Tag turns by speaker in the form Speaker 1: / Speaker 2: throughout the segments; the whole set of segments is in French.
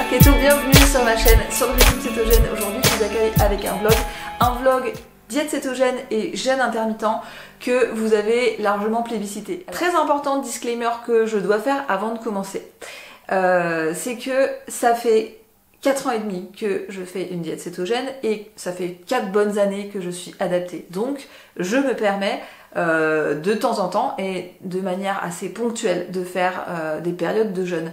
Speaker 1: Keto, bienvenue sur ma chaîne sur le régime cétogène. Aujourd'hui je vous accueille avec un vlog diète cétogène et jeûne intermittent que vous avez largement plébiscité. Très important disclaimer que je dois faire avant de commencer, c'est que ça fait 4 ans et demi que je fais une diète cétogène et ça fait 4 bonnes années que je suis adaptée. Donc je me permets de temps en temps et de manière assez ponctuelle de faire des périodes de jeûne.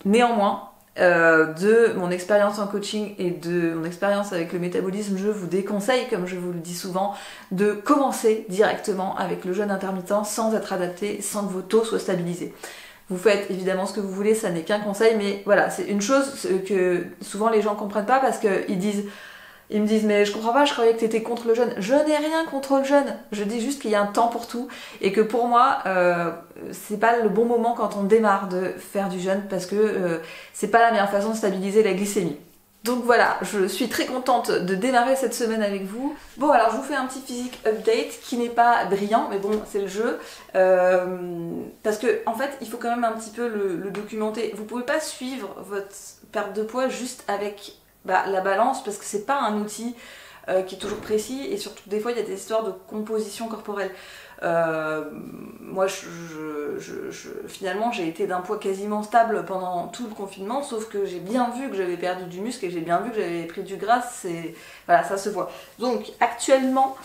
Speaker 1: Néanmoins, de mon expérience en coaching et de mon expérience avec le métabolisme, je vous déconseille, comme je vous le dis souvent, de commencer directement avec le jeûne intermittent sans être adapté, sans que vos taux soient stabilisés. Vous faites évidemment ce que vous voulez, ça n'est qu'un conseil, mais voilà, c'est une chose que souvent les gens comprennent pas parce qu'ils me disent mais je comprends pas, je croyais que tu étais contre le jeûne. Je n'ai rien contre le jeûne, je dis juste qu'il y a un temps pour tout et que pour moi c'est pas le bon moment quand on démarre de faire du jeûne parce que c'est pas la meilleure façon de stabiliser la glycémie. Donc voilà, je suis très contente de démarrer cette semaine avec vous. Bon alors je vous fais un petit physique update qui n'est pas brillant mais bon c'est le jeu parce que en fait il faut quand même un petit peu le documenter. Vous pouvez pas suivre votre perte de poids juste avec la balance parce que c'est pas un outil qui est toujours précis et surtout des fois il y a des histoires de composition corporelle. Moi finalement j'ai été d'un poids quasiment stable pendant tout le confinement, sauf que j'ai bien vu que j'avais perdu du muscle et j'ai bien vu que j'avais pris du gras, voilà, ça se voit. Donc actuellement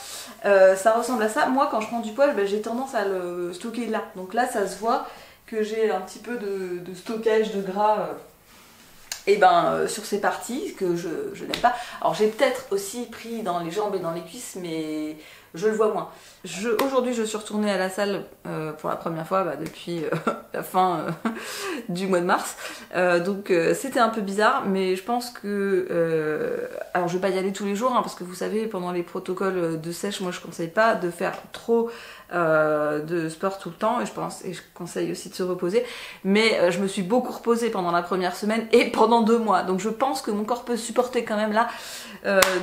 Speaker 1: ça ressemble à ça. Moi quand je prends du poids j'ai tendance à le stocker là, donc là ça se voit que j'ai un petit peu de stockage de gras sur ces parties que je n'aime pas. Alors j'ai peut-être aussi pris dans les jambes et dans les cuisses, mais je le vois moins. Aujourd'hui je suis retournée à la salle pour la première fois depuis la fin du mois de mars. Donc c'était un peu bizarre, mais je pense que... alors je vais pas y aller tous les jours, parce que vous savez, pendant les protocoles de sèche, moi je conseille pas de faire trop de sport tout le temps, et je conseille aussi de se reposer. Mais je me suis beaucoup reposée pendant la première semaine et pendant 2 mois. Donc je pense que mon corps peut supporter quand même là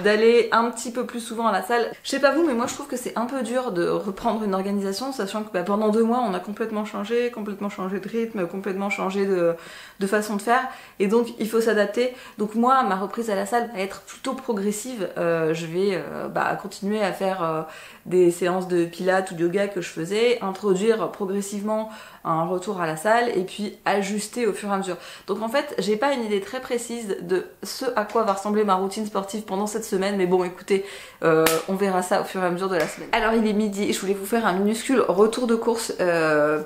Speaker 1: d'aller un petit peu plus souvent à la salle. Je sais pas vous, mais moi je trouve que c'est un peu dur de reprendre une organisation, sachant que pendant 2 mois on a complètement changé de rythme, complètement changé de façon de faire, et donc il faut s'adapter. Donc moi ma reprise à la salle va être plutôt progressive. Je vais continuer à faire des séances de pilates ou de yoga que je faisais, introduire progressivement un retour à la salle et puis ajuster au fur et à mesure. Donc en fait j'ai pas une idée très précise de ce à quoi va ressembler ma routine sportive pendant cette semaine, mais bon écoutez, on verra ça au fur et à mesure de la semaine. Alors il est midi et je voulais vous faire un minuscule retour de course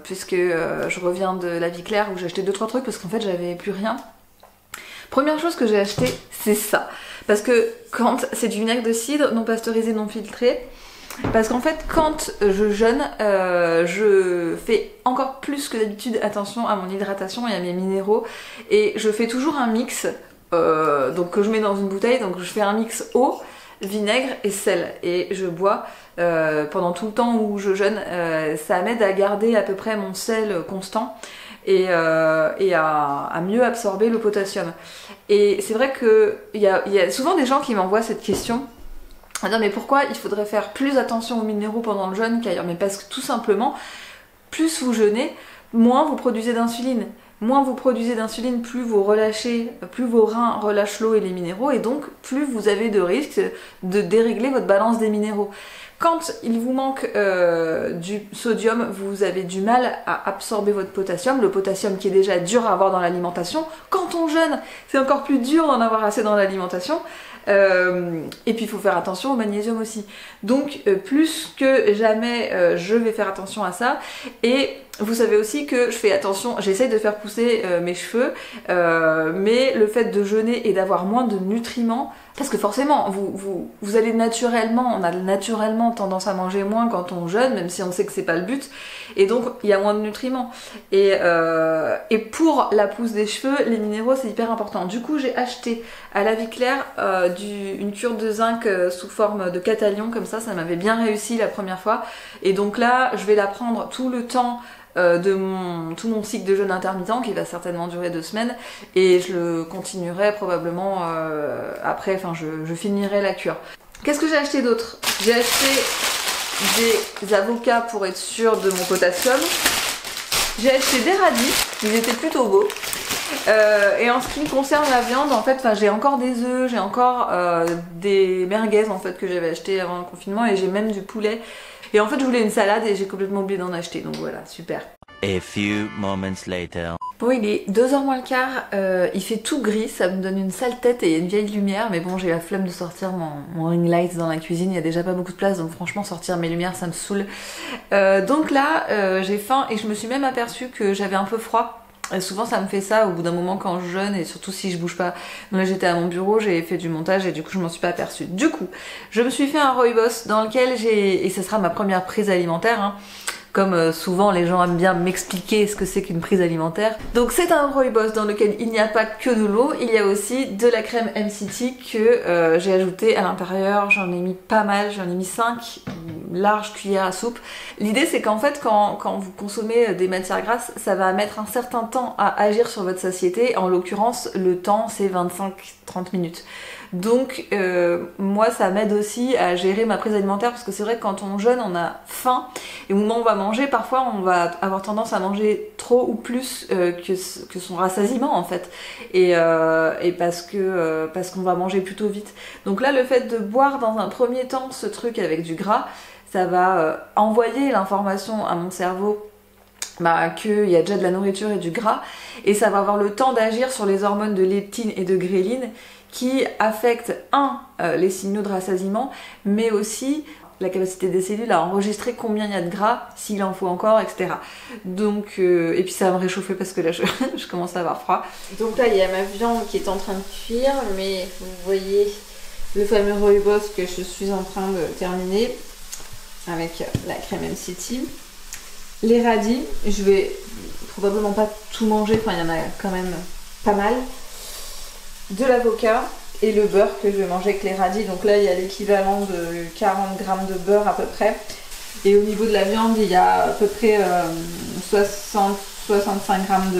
Speaker 1: puisque je reviens de la Vie Claire où j'ai acheté 2-3 trucs parce qu'en fait j'avais plus rien. Première chose que j'ai acheté, c'est ça, parce que quand c'est du vinaigre de cidre non pasteurisé, non filtré. Parce qu'en fait quand je jeûne, je fais encore plus que d'habitude attention à mon hydratation et à mes minéraux, et je fais toujours un mix donc que je mets dans une bouteille. Donc je fais un mix eau, vinaigre et sel, et je bois pendant tout le temps où je jeûne. Ça m'aide à garder à peu près mon sel constant et à mieux absorber le potassium. Et c'est vrai que il y a souvent des gens qui m'envoient cette question: non mais pourquoi il faudrait faire plus attention aux minéraux pendant le jeûne qu'ailleurs? Mais parce que tout simplement, plus vous jeûnez, moins vous produisez d'insuline. Moins vous produisez d'insuline, plus vos reins relâchent l'eau et les minéraux, et donc plus vous avez de risques de dérégler votre balance des minéraux. Quand il vous manque du sodium, vous avez du mal à absorber votre potassium, le potassium qui est déjà dur à avoir dans l'alimentation. Quand on jeûne, c'est encore plus dur d'en avoir assez dans l'alimentation. Et puis il faut faire attention au magnésium aussi. Donc plus que jamais je vais faire attention à ça. Et vous savez aussi que je fais attention, j'essaye de faire pousser mes cheveux, mais le fait de jeûner et d'avoir moins de nutriments, parce que forcément vous allez naturellement, on a naturellement tendance à manger moins quand on jeûne, même si on sait que c'est pas le but, et donc il y a moins de nutriments. Et pour la pousse des cheveux, les minéraux c'est hyper important. Du coup j'ai acheté à la Vie Claire une cure de zinc sous forme de catalion, comme ça m'avait bien réussi la première fois, et donc là je vais la prendre tout le temps tout mon cycle de jeûne intermittent qui va certainement durer 2 semaines, et je le continuerai probablement après, enfin je finirai la cure. Qu'est-ce que j'ai acheté d'autre? J'ai acheté des avocats pour être sûre de mon potassium. J'ai acheté des radis, ils étaient plutôt beaux. Et en ce qui me concerne la viande, en fait, j'ai encore des œufs, j'ai encore des merguez en fait que j'avais acheté avant le confinement et j'ai même du poulet. Et en fait, je voulais une salade et j'ai complètement oublié d'en acheter, donc voilà, super.
Speaker 2: A few moments later.
Speaker 1: Bon, il est 2h moins le quart, il fait tout gris, ça me donne une sale tête et il y a une vieille lumière, mais bon, j'ai la flemme de sortir mon ring light dans la cuisine, il y a déjà pas beaucoup de place, donc franchement, sortir mes lumières, ça me saoule. Donc là, j'ai faim et je me suis même aperçue que j'avais un peu froid. Et souvent ça me fait ça au bout d'un moment quand je jeûne et surtout si je bouge pas. Donc là j'étais à mon bureau, j'ai fait du montage et du coup je m'en suis pas aperçue. Du coup, je me suis fait un rooibos dans lequel et ce sera ma première prise alimentaire, hein. Comme souvent les gens aiment bien m'expliquer ce que c'est qu'une prise alimentaire. Donc c'est un rooibos dans lequel il n'y a pas que de l'eau, il y a aussi de la crème MCT que j'ai ajoutée à l'intérieur. J'en ai mis pas mal, j'en ai mis 5 larges cuillères à soupe. L'idée c'est qu'en fait quand vous consommez des matières grasses, ça va mettre un certain temps à agir sur votre satiété. En l'occurrence le temps c'est 25-30 minutes. Donc moi ça m'aide aussi à gérer ma prise alimentaire parce que c'est vrai que quand on jeûne on a faim et au moment où on va manger parfois on va avoir tendance à manger trop ou plus que son rassasiement en fait et parce qu'on va manger plutôt vite. Donc là le fait de boire dans un premier temps ce truc avec du gras, ça va envoyer l'information à mon cerveau qu'il y a déjà de la nourriture et du gras et ça va avoir le temps d'agir sur les hormones de leptine et de gréline qui affectent les signaux de rassasiement mais aussi la capacité des cellules à enregistrer combien il y a de gras, s'il en faut encore, etc. Donc, et puis ça va me réchauffer parce que là je commence à avoir froid. Donc là il y a ma viande qui est en train de cuire, mais vous voyez le fameux rooibos que je suis en train de terminer avec la crème MCT. Les radis, je vais probablement pas tout manger, enfin il y en a quand même pas mal. De l'avocat et le beurre que je vais manger avec les radis. Donc là il y a l'équivalent de 40 grammes de beurre à peu près. Et au niveau de la viande il y a à peu près 60-65 grammes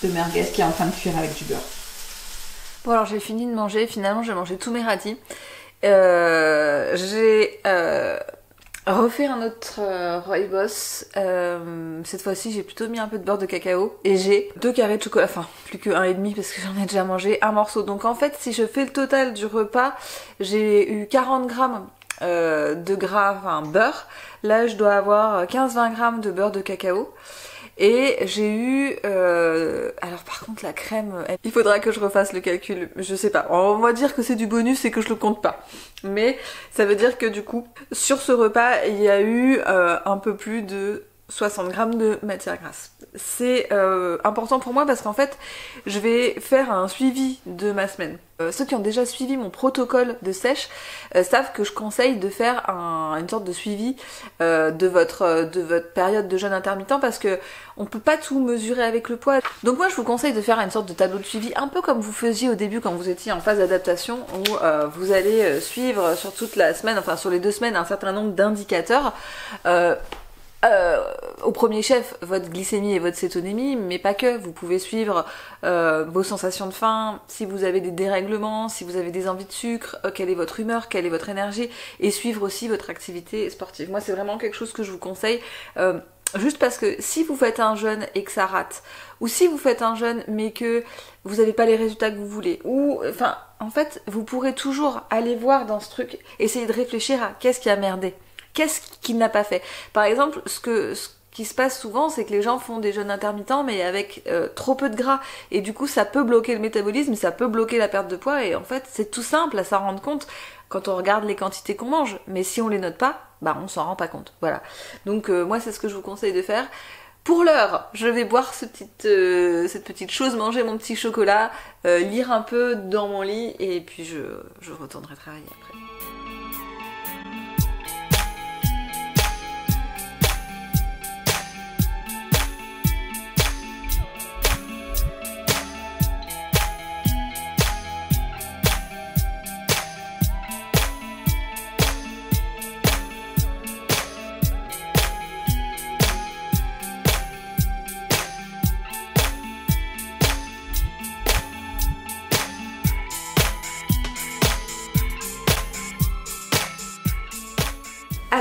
Speaker 1: de merguez qui est en train de cuire avec du beurre. Bon alors j'ai fini de manger, finalement j'ai mangé tous mes radis. J'ai refait un autre rooibos. Cette fois-ci j'ai plutôt mis un peu de beurre de cacao et j'ai 2 carrés de chocolat, enfin plus que 1,5 parce que j'en ai déjà mangé un morceau. Donc en fait si je fais le total du repas, j'ai eu 40 grammes de gras, enfin beurre. Là je dois avoir 15-20 grammes de beurre de cacao. Et j'ai eu... alors par contre la crème... Il faudra que je refasse le calcul, je sais pas. On va dire que c'est du bonus et que je le compte pas. Mais ça veut dire que du coup, sur ce repas, il y a eu un peu plus de 60 grammes de matière grasse. C'est important pour moi parce qu'en fait, je vais faire un suivi de ma semaine. Ceux qui ont déjà suivi mon protocole de sèche savent que je conseille de faire une sorte de suivi de votre période de jeûne intermittent parce que on peut pas tout mesurer avec le poids. Donc moi je vous conseille de faire une sorte de tableau de suivi un peu comme vous faisiez au début quand vous étiez en phase d'adaptation où vous allez suivre sur toute la semaine, enfin sur les 2 semaines un certain nombre d'indicateurs. Au premier chef, votre glycémie et votre cétonémie, mais pas que. Vous pouvez suivre vos sensations de faim, si vous avez des dérèglements, si vous avez des envies de sucre, quelle est votre humeur, quelle est votre énergie, et suivre aussi votre activité sportive. Moi, c'est vraiment quelque chose que je vous conseille. Juste parce que si vous faites un jeûne et que ça rate, ou si vous faites un jeûne mais que vous n'avez pas les résultats que vous voulez, ou enfin, en fait, vous pourrez toujours aller voir dans ce truc, essayer de réfléchir à qu'est-ce qui a merdé. Qu'est-ce qu'il n'a pas fait? Par exemple, ce qui se passe souvent, c'est que les gens font des jeûnes intermittents mais avec trop peu de gras et du coup ça peut bloquer le métabolisme, ça peut bloquer la perte de poids et en fait c'est tout simple à s'en rendre compte quand on regarde les quantités qu'on mange, mais si on les note pas, bah on s'en rend pas compte, voilà. Donc moi c'est ce que je vous conseille de faire. Pour l'heure, je vais boire cette petite chose, manger mon petit chocolat, lire un peu dans mon lit et puis je retournerai travailler après.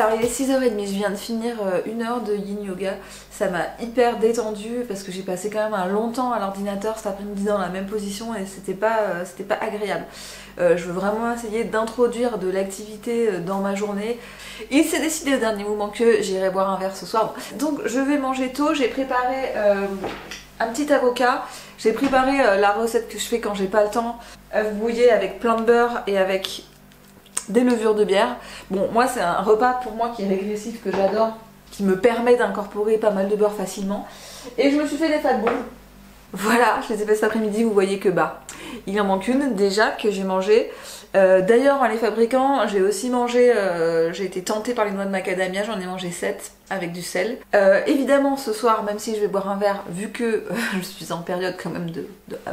Speaker 1: Alors il est 6h30, je viens de finir 1 heure de yin yoga. Ça m'a hyper détendue parce que j'ai passé quand même un long temps à l'ordinateur cet après-midi dans la même position et c'était pas agréable. Je veux vraiment essayer d'introduire de l'activité dans ma journée. Il s'est décidé au dernier moment que j'irai boire un verre ce soir. Donc je vais manger tôt, j'ai préparé un petit avocat. J'ai préparé la recette que je fais quand j'ai pas le temps. Œufs brouillés avec plein de beurre et avec des levures de bière. Bon, moi c'est un repas pour moi qui est régressif, que j'adore, qui me permet d'incorporer pas mal de beurre facilement. Et je me suis fait des fat balls. Voilà, je les ai fait cet après-midi, vous voyez que il en manque une déjà que j'ai mangée. D'ailleurs en les fabriquant, j'ai aussi mangé, j'ai été tentée par les noix de macadamia, j'en ai mangé 7 avec du sel. Évidemment ce soir, même si je vais boire un verre, vu que je suis en période quand même de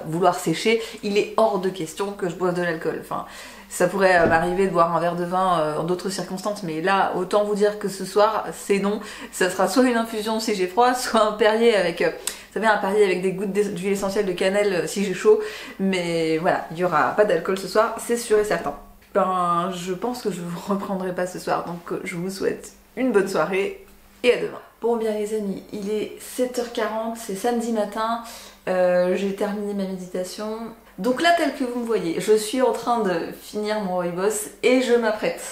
Speaker 1: vouloir sécher, il est hors de question que je boive de l'alcool. Enfin, ça pourrait m'arriver de boire un verre de vin en d'autres circonstances, mais là, autant vous dire que ce soir, c'est non. Ça sera soit une infusion si j'ai froid, soit un Perrier avec... vous savez, un Perrier avec des gouttes d'huile essentielle de cannelle si j'ai chaud. Mais voilà, il n'y aura pas d'alcool ce soir, c'est sûr et certain. Ben, je pense que je ne vous reprendrai pas ce soir, donc je vous souhaite une bonne soirée et à demain. Bon bien les amis, il est 7h40, c'est samedi matin, j'ai terminé ma méditation. Donc là, tel que vous me voyez, je suis en train de finir mon rooibos et je m'apprête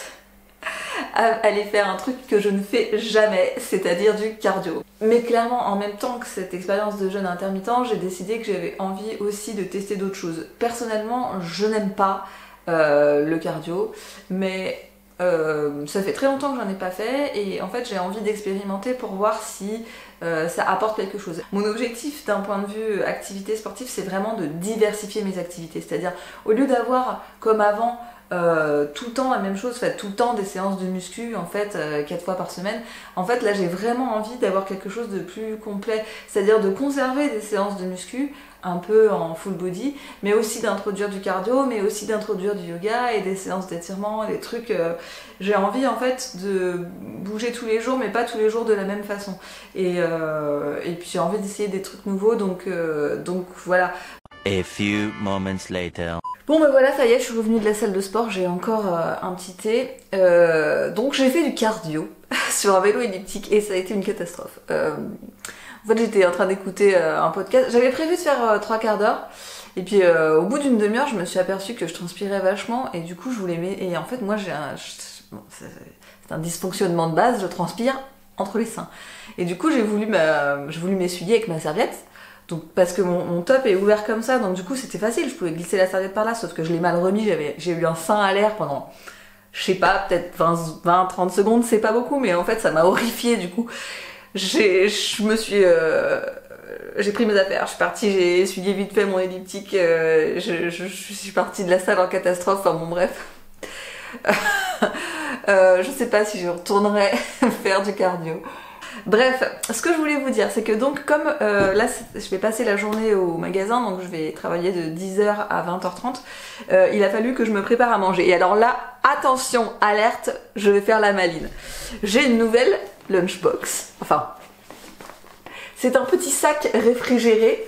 Speaker 1: à aller faire un truc que je ne fais jamais, c'est-à-dire du cardio. Mais clairement, en même temps que cette expérience de jeûne intermittent, j'ai décidé que j'avais envie aussi de tester d'autres choses. Personnellement, je n'aime pas le cardio, mais ça fait très longtemps que j'en ai pas fait et en fait j'ai envie d'expérimenter pour voir si ça apporte quelque chose. Mon objectif d'un point de vue activité sportive, c'est vraiment de diversifier mes activités, c'est-à-dire au lieu d'avoir comme avant tout le temps la même chose, tout le temps des séances de muscu en fait 4 fois par semaine. En fait là j'ai vraiment envie d'avoir quelque chose de plus complet, c'est-à-dire de conserver des séances de muscu un peu en full body, mais aussi d'introduire du cardio, mais aussi d'introduire du yoga et des séances d'étirement, des trucs. J'ai envie en fait de bouger tous les jours, mais pas tous les jours de la même façon. Et puis j'ai envie d'essayer des trucs nouveaux, donc voilà.
Speaker 2: A few moments later.
Speaker 1: Bon ben voilà, ça y est, je suis revenue de la salle de sport, j'ai encore un petit thé. Donc j'ai fait du cardio sur un vélo elliptique et ça a été une catastrophe. En fait j'étais en train d'écouter un podcast, j'avais prévu de faire 3 quarts d'heure et puis au bout d'une demi-heure je me suis aperçue que je transpirais vachement et du coup je voulais... Et en fait moi j'ai c'est un dysfonctionnement de base, je transpire entre les seins. Et du coup j'ai voulu m'essuyer avec ma serviette. Donc, parce que mon top est ouvert comme ça, donc du coup c'était facile, je pouvais glisser la serviette par là, sauf que je l'ai mal remis, j'ai eu un sein à l'air pendant, je sais pas, peut-être 20-30 secondes, c'est pas beaucoup, mais en fait ça m'a horrifiée du coup. J'ai pris mes affaires, je suis partie, j'ai essuyé vite fait mon elliptique, je suis partie de la salle en catastrophe, enfin bon bref. Je sais pas si je retournerai faire du cardio. Bref, ce que je voulais vous dire, c'est que donc comme là je vais passer la journée au magasin, donc je vais travailler de 10h à 20h30, il a fallu que je me prépare à manger. Et alors là, attention, alerte, je vais faire la maline. J'ai une nouvelle lunchbox, enfin, c'est un petit sac réfrigéré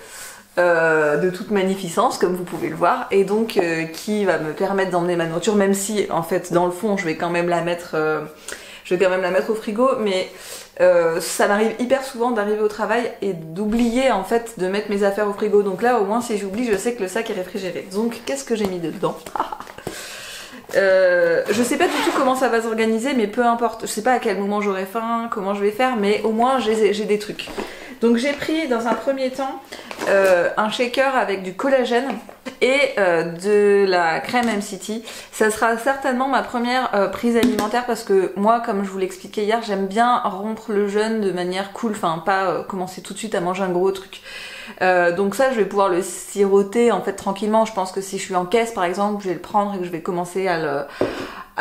Speaker 1: de toute magnificence, comme vous pouvez le voir, et donc qui va me permettre d'emmener ma nourriture, même si en fait dans le fond je vais quand même la mettre au frigo, mais ça m'arrive hyper souvent d'arriver au travail et d'oublier en fait de mettre mes affaires au frigo. Donc là au moins si j'oublie, je sais que le sac est réfrigéré. Donc qu'est-ce que j'ai mis dedans? Je sais pas du tout comment ça va s'organiser, mais peu importe, je sais pas à quel moment j'aurai faim, comment je vais faire, mais au moins j'ai des trucs. Donc j'ai pris dans un premier temps un shaker avec du collagène et de la crème MCT. Ça sera certainement ma première prise alimentaire parce que moi, comme je vous l'expliquais hier, j'aime bien rompre le jeûne de manière cool, enfin pas commencer tout de suite à manger un gros truc. Donc ça, je vais pouvoir le siroter en fait tranquillement. Je pense que si je suis en caisse par exemple, je vais le prendre et que je vais commencer à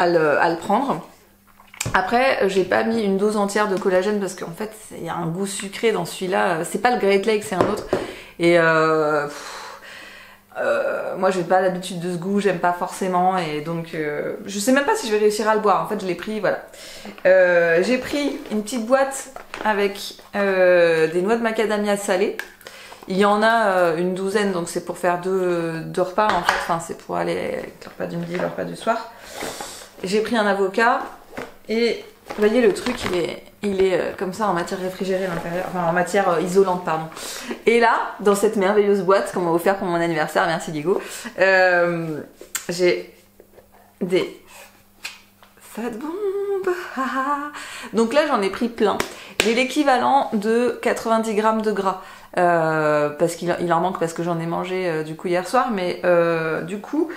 Speaker 1: le prendre. Après, j'ai pas mis une dose entière de collagène parce qu'en fait, il y a un goût sucré dans celui-là. C'est pas le Great Lake, c'est un autre. Et moi, j'ai pas l'habitude de ce goût, j'aime pas forcément. Et donc, je sais même pas si je vais réussir à le boire. En fait, je l'ai pris, voilà. J'ai pris une petite boîte avec des noix de macadamia salées. Il y en a une douzaine, donc c'est pour faire deux repas en fait. Enfin, c'est pour aller avec le repas du midi et le repas du soir. J'ai pris un avocat. Et Vous voyez, le truc, il est comme ça en matière réfrigérée à l'intérieur, enfin en matière isolante, pardon. Et là, dans cette merveilleuse boîte qu'on m'a offert pour mon anniversaire, merci Diego, j'ai des fat bombes. Donc là, j'en ai pris plein. J'ai l'équivalent de 90 grammes de gras. Parce qu'il en manque parce que j'en ai mangé du coup hier soir, mais du coup,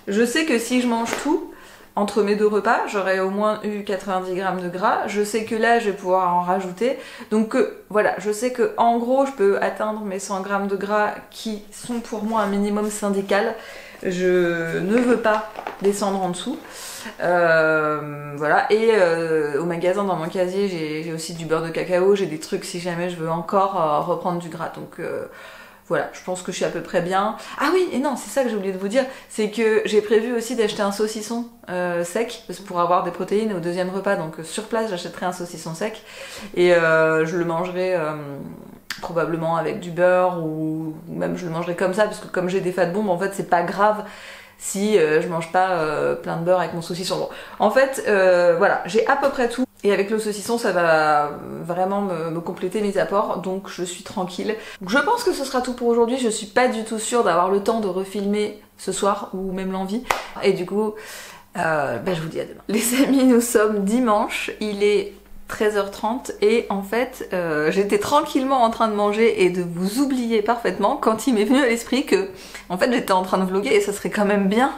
Speaker 1: je sais que si je mange tout, entre mes 2 repas, j'aurais au moins eu 90 grammes de gras. Je sais que là, je vais pouvoir en rajouter. Donc voilà, je sais que en gros, je peux atteindre mes 100 grammes de gras qui sont pour moi un minimum syndical. Je ne veux pas descendre en dessous. Voilà. Et au magasin, dans mon casier, j'ai aussi du beurre de cacao. J'ai des trucs si jamais je veux encore reprendre du gras. Donc voilà, je pense que je suis à peu près bien. Ah oui, et non, c'est ça que j'ai oublié de vous dire, c'est que j'ai prévu aussi d'acheter un saucisson sec pour avoir des protéines au 2e repas. Donc sur place, j'achèterai un saucisson sec et je le mangerai probablement avec du beurre ou même je le mangerai comme ça parce que comme j'ai des fat bombes, en fait, c'est pas grave si je mange pas plein de beurre avec mon saucisson. Bon, en fait, voilà, j'ai à peu près tout. Et avec le saucisson, ça va vraiment me compléter mes apports, donc je suis tranquille. Donc je pense que ce sera tout pour aujourd'hui. Je suis pas du tout sûre d'avoir le temps de refilmer ce soir, ou même l'envie. Et du coup, je vous dis à demain. Les amis, nous sommes dimanche, il est 13h30 et en fait j'étais tranquillement en train de manger et de vous oublier parfaitement quand il m'est venu à l'esprit que en fait j'étais en train de vlogger et ça serait quand même bien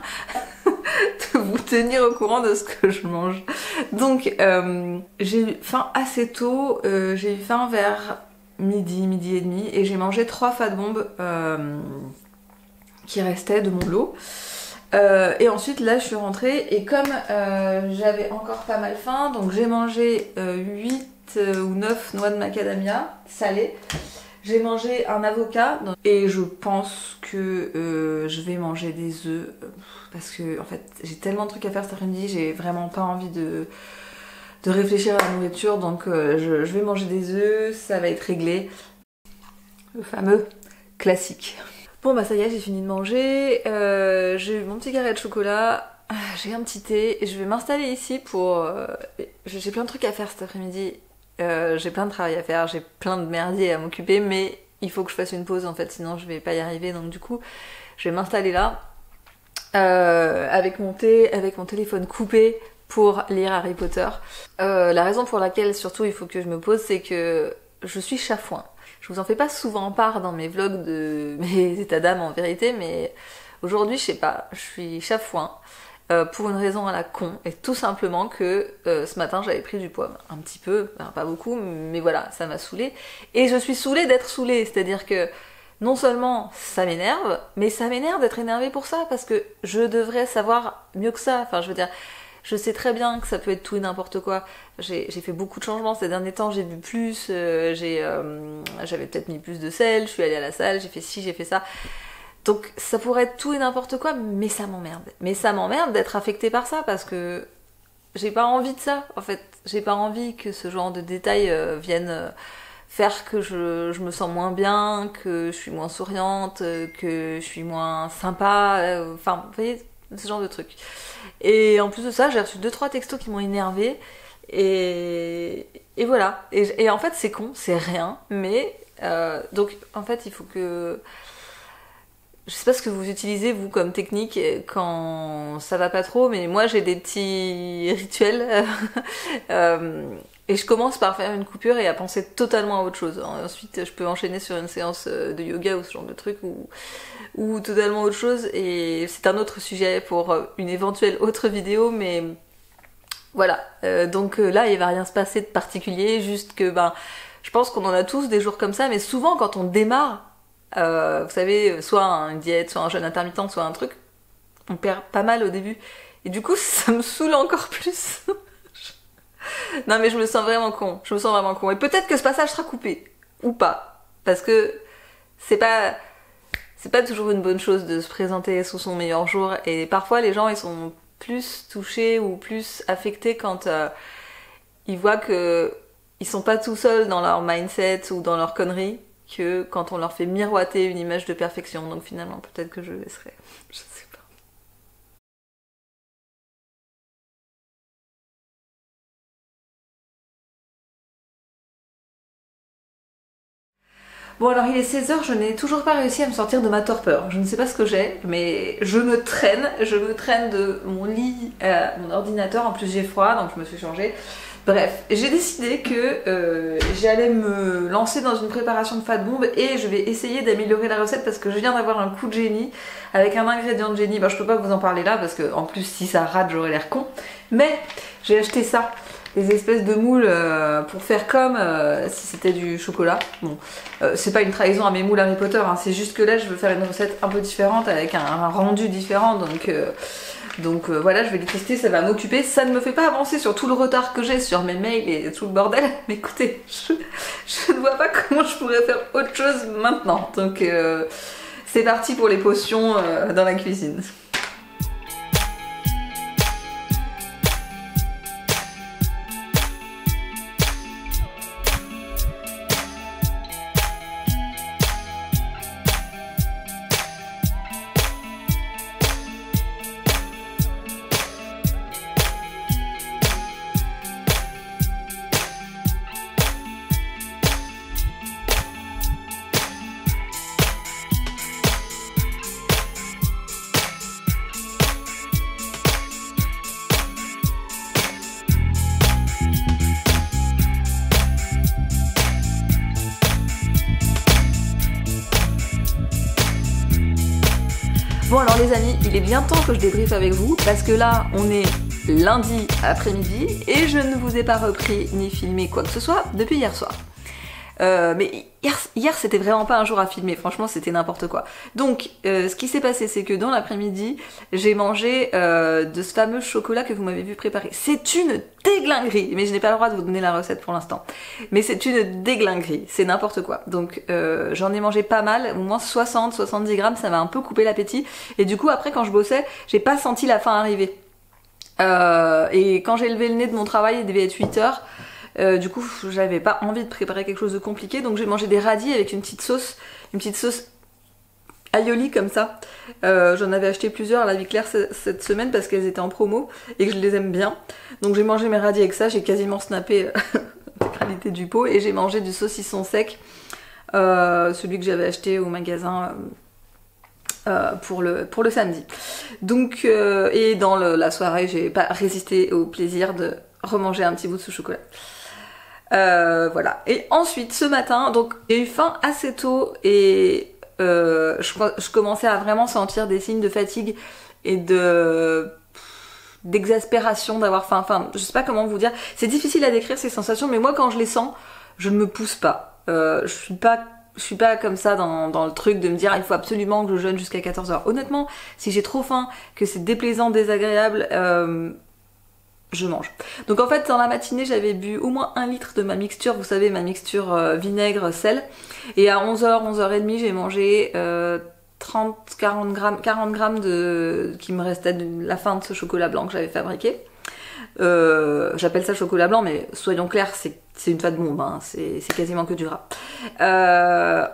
Speaker 1: de vous tenir au courant de ce que je mange. Donc j'ai eu faim assez tôt, j'ai eu faim vers midi et demi et j'ai mangé 3 fat bombes qui restaient de mon lot. Et ensuite là je suis rentrée et comme j'avais encore pas mal faim, donc j'ai mangé 8 ou 9 noix de macadamia salées. J'ai mangé un avocat et je pense que je vais manger des œufs parce que en fait j'ai tellement de trucs à faire cet après-midi, j'ai vraiment pas envie de réfléchir à la nourriture, donc je vais manger des œufs, ça va être réglé. Le fameux classique. Bon bah ça y est, j'ai fini de manger, j'ai eu mon petit carré de chocolat, j'ai un petit thé, et je vais m'installer ici pour... j'ai plein de trucs à faire cet après-midi, j'ai plein de travail à faire, j'ai plein de merdier à m'occuper, mais il faut que je fasse une pause en fait, sinon je vais pas y arriver, donc du coup je vais m'installer là, avec mon thé, avec mon téléphone coupé pour lire Harry Potter. La raison pour laquelle surtout il faut que je me pose, c'est que je suis chafouin. Je vous en fais pas souvent part dans mes vlogs de mes états d'âme en vérité, mais aujourd'hui je sais pas, je suis chafouin pour une raison à la con, et tout simplement que ce matin j'avais pris du poids, un petit peu, enfin, pas beaucoup, mais voilà, ça m'a saoulée, et je suis saoulée d'être saoulée, c'est-à-dire que non seulement ça m'énerve, mais ça m'énerve d'être énervée pour ça, parce que je devrais savoir mieux que ça, enfin je veux dire... Je sais très bien que ça peut être tout et n'importe quoi. J'ai fait beaucoup de changements ces derniers temps, j'ai bu plus, j'avais peut-être mis plus de sel, je suis allée à la salle, j'ai fait ci, j'ai fait ça. Donc ça pourrait être tout et n'importe quoi, mais ça m'emmerde. Mais ça m'emmerde d'être affectée par ça parce que j'ai pas envie de ça, en fait. J'ai pas envie que ce genre de détails viennent faire que je me sens moins bien, que je suis moins souriante, que je suis moins sympa, enfin, vous voyez, ce genre de trucs. Et en plus de ça, j'ai reçu 2-3 textos qui m'ont énervée. Et voilà. Et en fait, c'est con, c'est rien. Mais donc, en fait, il faut que... Je sais pas ce que vous utilisez, vous, comme technique quand ça va pas trop, mais moi, j'ai des petits rituels. Et je commence par faire une coupure et à penser totalement à autre chose. Ensuite, je peux enchaîner sur une séance de yoga ou ce genre de truc ou totalement autre chose. Et c'est un autre sujet pour une éventuelle autre vidéo, mais voilà. Donc là, il va rien se passer de particulier, juste que je pense qu'on en a tous des jours comme ça, mais souvent quand on démarre, vous savez, soit une diète, soit un jeûne intermittent, soit un truc, on perd pas mal au début. Et du coup, ça me saoule encore plus. Non mais je me sens vraiment con, Et peut-être que ce passage sera coupé, ou pas, parce que c'est pas toujours une bonne chose de se présenter sous son meilleur jour, et parfois les gens ils sont plus touchés ou plus affectés quand ils voient que ils sont pas tout seuls dans leur mindset ou dans leur connerie, que quand on leur fait miroiter une image de perfection. Donc finalement peut-être que je laisserai, je sais Bon alors il est 16h, je n'ai toujours pas réussi à me sortir de ma torpeur. Je ne sais pas ce que j'ai, mais je me traîne de mon lit à mon ordinateur. En plus j'ai froid, donc je me suis changée. Bref, j'ai décidé que j'allais me lancer dans une préparation de fat bomb et je vais essayer d'améliorer la recette parce que je viens d'avoir un coup de génie avec un ingrédient de génie. Bah, je peux pas vous en parler là parce que en plus si ça rate j'aurais l'air con. Mais j'ai acheté ça. Des espèces de moules pour faire comme si c'était du chocolat. Bon, c'est pas une trahison à mes moules Harry Potter, hein, c'est juste que là je veux faire une recette un peu différente avec un rendu différent, donc voilà, je vais les tester, ça va m'occuper. Ça ne me fait pas avancer sur tout le retard que j'ai sur mes mails et tout le bordel, mais écoutez, je ne vois pas comment je pourrais faire autre chose maintenant. Donc c'est parti pour les potions dans la cuisine. Bon alors les amis, il est bien temps que je débriefe avec vous parce que là on est lundi après-midi et je ne vous ai pas repris ni filmé quoi que ce soit depuis hier soir. Mais hier c'était vraiment pas un jour à filmer, franchement c'était n'importe quoi. Donc ce qui s'est passé c'est que dans l'après-midi j'ai mangé de ce fameux chocolat que vous m'avez vu préparer. C'est une déglinguerie, mais je n'ai pas le droit de vous donner la recette pour l'instant. Mais c'est une déglinguerie, c'est n'importe quoi. Donc j'en ai mangé pas mal, au moins 60-70 grammes, ça m'a un peu coupé l'appétit. Et du coup après quand je bossais, j'ai pas senti la faim arriver. Et quand j'ai levé le nez de mon travail, il devait être 8h. Du coup j'avais pas envie de préparer quelque chose de compliqué, donc j'ai mangé des radis avec une petite sauce aioli comme ça. J'en avais acheté plusieurs à la Vie Claire cette semaine parce qu'elles étaient en promo et que je les aime bien. Donc j'ai mangé mes radis avec ça, j'ai quasiment snappé l'intégralité du pot et j'ai mangé du saucisson sec, celui que j'avais acheté au magasin pour le samedi. Donc et dans la soirée j'ai pas résisté au plaisir de remanger un petit bout de ce chocolat. Voilà. Et ensuite ce matin, donc j'ai eu faim assez tôt et je commençais à vraiment sentir des signes de fatigue et d'exaspération d'avoir faim. Enfin, je sais pas comment vous dire. C'est difficile à décrire ces sensations, mais moi quand je les sens, je ne me pousse pas. Je suis pas comme ça dans le truc de me dire il faut absolument que je jeûne jusqu'à 14h. Honnêtement, si j'ai trop faim, que c'est déplaisant, désagréable, je mange. Donc en fait dans la matinée j'avais bu au moins 1 litre de ma mixture, vous savez ma mixture vinaigre sel, et à 11h j'ai mangé 40 grammes qui me restait de la fin de ce chocolat blanc que j'avais fabriqué. J'appelle ça chocolat blanc, mais soyons clairs, c'est une fat bombe, hein, c'est quasiment que du gras.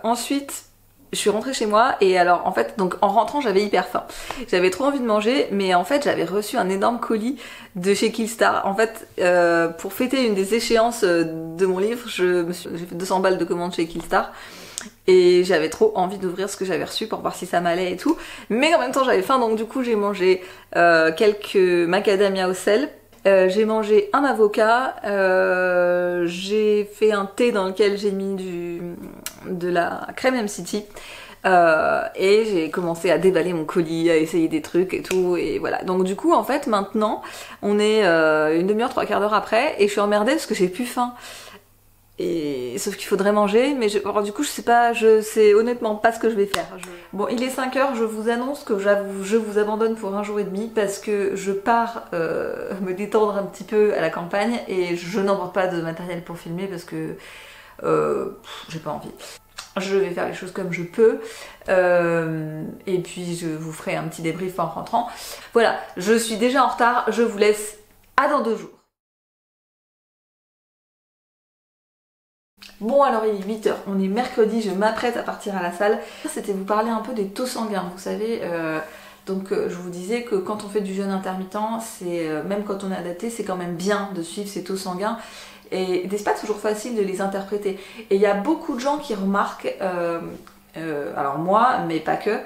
Speaker 1: Ensuite je suis rentrée chez moi et alors en fait donc en rentrant j'avais hyper faim, j'avais trop envie de manger, mais en fait j'avais reçu un énorme colis de chez Killstar. En fait pour fêter une des échéances de mon livre, j'ai fait 200 balles de commandes chez Killstar et j'avais trop envie d'ouvrir ce que j'avais reçu pour voir si ça m'allait et tout, mais en même temps j'avais faim, donc du coup j'ai mangé quelques macadamia au sel. J'ai mangé un avocat, j'ai fait un thé dans lequel j'ai mis de la crème MCT et j'ai commencé à déballer mon colis, à essayer des trucs et tout, et voilà. Donc du coup en fait maintenant on est une demi-heure, 3/4 d'heure après et je suis emmerdée parce que j'ai plus faim. Et sauf qu'il faudrait manger, mais alors, du coup je sais honnêtement pas ce que je vais faire. Bon, il est 5h, je vous annonce que je vous abandonne pour 1 jour et demi parce que je pars me détendre un petit peu à la campagne et je n'emporte pas de matériel pour filmer parce que j'ai pas envie. Je vais faire les choses comme je peux et puis je vous ferai un petit débrief en rentrant. Voilà, je suis déjà en retard, je vous laisse à dans 2 jours. Bon alors il est 8h, on est mercredi, je m'apprête à partir à la salle. C'était vous parler un peu des taux sanguins, vous savez, Donc je vous disais que quand on fait du jeûne intermittent, c'est même quand on est adapté, c'est quand même bien de suivre ces taux sanguins. Et c'est pas toujours facile de les interpréter. Et il y a beaucoup de gens qui remarquent, alors moi, mais pas que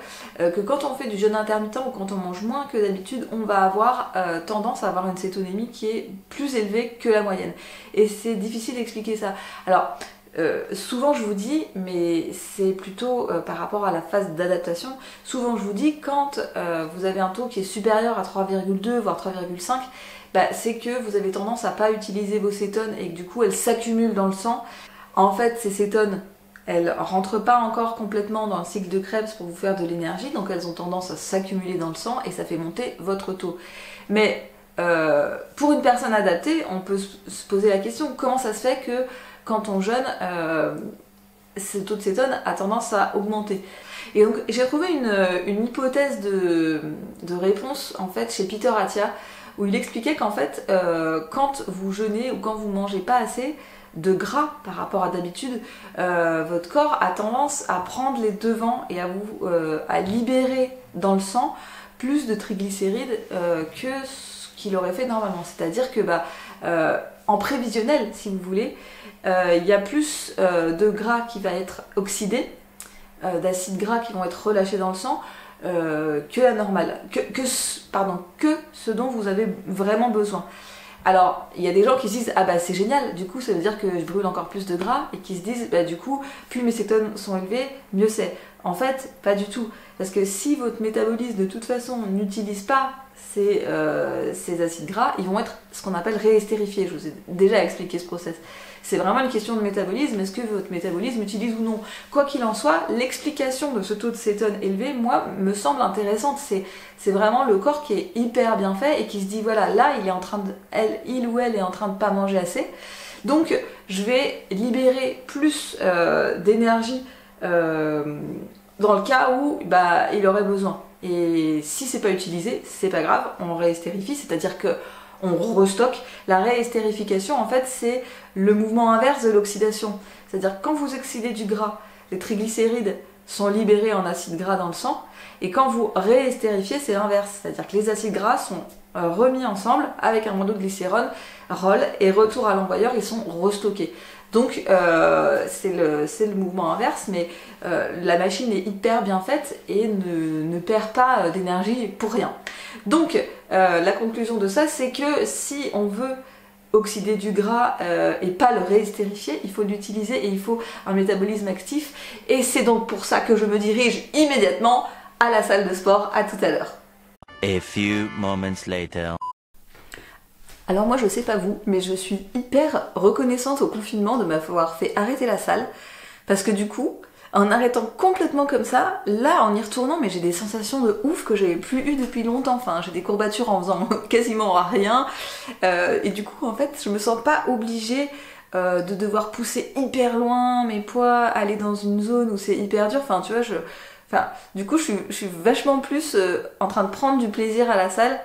Speaker 1: quand on fait du jeûne intermittent ou quand on mange moins que d'habitude, on va avoir tendance à avoir une cétonémie qui est plus élevée que la moyenne. Et c'est difficile d'expliquer ça. Alors, souvent je vous dis, mais c'est plutôt par rapport à la phase d'adaptation, souvent je vous dis quand vous avez un taux qui est supérieur à 3,2 voire 3,5, c'est que vous avez tendance à pas utiliser vos cétones et que du coup elles s'accumulent dans le sang. En fait ces cétones, elles rentrent pas encore complètement dans le cycle de Krebs pour vous faire de l'énergie, donc elles ont tendance à s'accumuler dans le sang et ça fait monter votre taux. Mais pour une personne adaptée, on peut se poser la question, comment ça se fait que quand on jeûne, ce taux de cétone a tendance à augmenter. Et donc j'ai trouvé une hypothèse de réponse en fait chez Peter Attia, où il expliquait qu'en fait quand vous jeûnez ou quand vous mangez pas assez de gras par rapport à d'habitude, votre corps a tendance à prendre les devants et à libérer dans le sang plus de triglycérides que ce qu'il aurait fait normalement. C'est-à-dire que en prévisionnel, si vous voulez, il y a plus de gras qui va être oxydé, d'acides gras qui vont être relâchés dans le sang que la normale, que ce dont vous avez vraiment besoin. Alors, il y a des gens qui se disent « Ah bah c'est génial, du coup ça veut dire que je brûle encore plus de gras » et qui se disent « du coup, plus mes cétones sont élevées, mieux c'est ». En fait, pas du tout. Parce que si votre métabolisme de toute façon n'utilise pas ces acides gras, ils vont être ce qu'on appelle réestérifiés. Je vous ai déjà expliqué ce process. C'est vraiment une question de métabolisme, est-ce que votre métabolisme utilise ou non. Quoi qu'il en soit, l'explication de ce taux de cétone élevé, moi, me semble intéressante. C'est vraiment le corps qui est hyper bien fait et qui se dit, voilà, là, il ou elle est en train de pas manger assez. Donc, je vais libérer plus d'énergie dans le cas où il aurait besoin. Et si c'est pas utilisé, c'est pas grave, on réestérifie, c'est-à-dire que on restocke. La réestérification, en fait, c'est le mouvement inverse de l'oxydation. C'est-à-dire que quand vous oxydez du gras, les triglycérides sont libérés en acides gras dans le sang, et quand vous réestérifiez, c'est l'inverse. C'est-à-dire que les acides gras sont remis ensemble avec un monoglycérol, et retour à l'envoyeur, ils sont restockés. Donc c'est le mouvement inverse, mais la machine est hyper bien faite et ne perd pas d'énergie pour rien. Donc la conclusion de ça, c'est que si on veut oxyder du gras et pas le réestérifier, il faut l'utiliser et il faut un métabolisme actif. Et c'est donc pour ça que je me dirige immédiatement à la salle de sport. À tout à l'heure.
Speaker 2: A few moments later.
Speaker 1: Alors moi je sais pas vous, mais je suis hyper reconnaissante au confinement de m'avoir fait arrêter la salle, parce que du coup, en arrêtant complètement comme ça, là en y retournant, mais j'ai des sensations de ouf que j'avais plus eu depuis longtemps, enfin j'ai des courbatures en faisant quasiment rien, et du coup en fait je me sens pas obligée de devoir pousser hyper loin mes poids, aller dans une zone où c'est hyper dur, enfin tu vois, du coup je suis vachement plus en train de prendre du plaisir à la salle,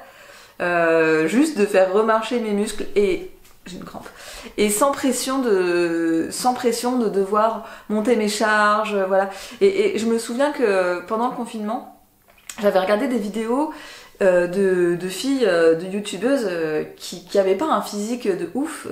Speaker 1: juste de faire remarcher mes muscles et j'ai une crampe et sans pression de devoir monter mes charges, voilà. Et je me souviens que pendant le confinement j'avais regardé des vidéos de filles, de youtubeuses qui avaient pas un physique de ouf,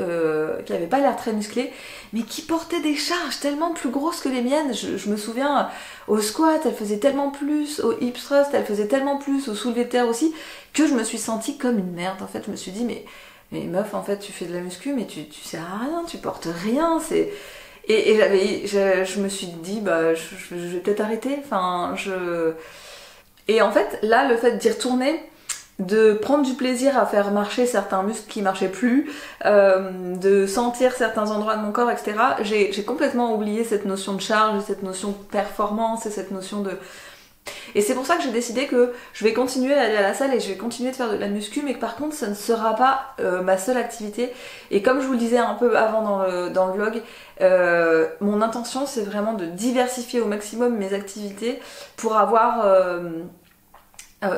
Speaker 1: qui avaient pas l'air très musclées, mais qui portaient des charges tellement plus grosses que les miennes. Je me souviens, au squat, elles faisaient tellement plus, au hip thrust, elles faisaient tellement plus, au soulevé de terre aussi, que je me suis sentie comme une merde. En fait, je me suis dit, mais meuf, en fait, tu fais de la muscu, mais tu sers à rien, tu portes rien, c'est... Et je me suis dit, je vais peut-être arrêter, Et en fait, là, le fait d'y retourner, de prendre du plaisir à faire marcher certains muscles qui marchaient plus, de sentir certains endroits de mon corps, etc., j'ai complètement oublié cette notion de charge, cette notion de performance et cette notion de... Et c'est pour ça que j'ai décidé que je vais continuer à aller à la salle et je vais continuer de faire de la muscu, mais que par contre ça ne sera pas ma seule activité. Et comme je vous le disais un peu avant dans le vlog, mon intention c'est vraiment de diversifier au maximum mes activités pour avoir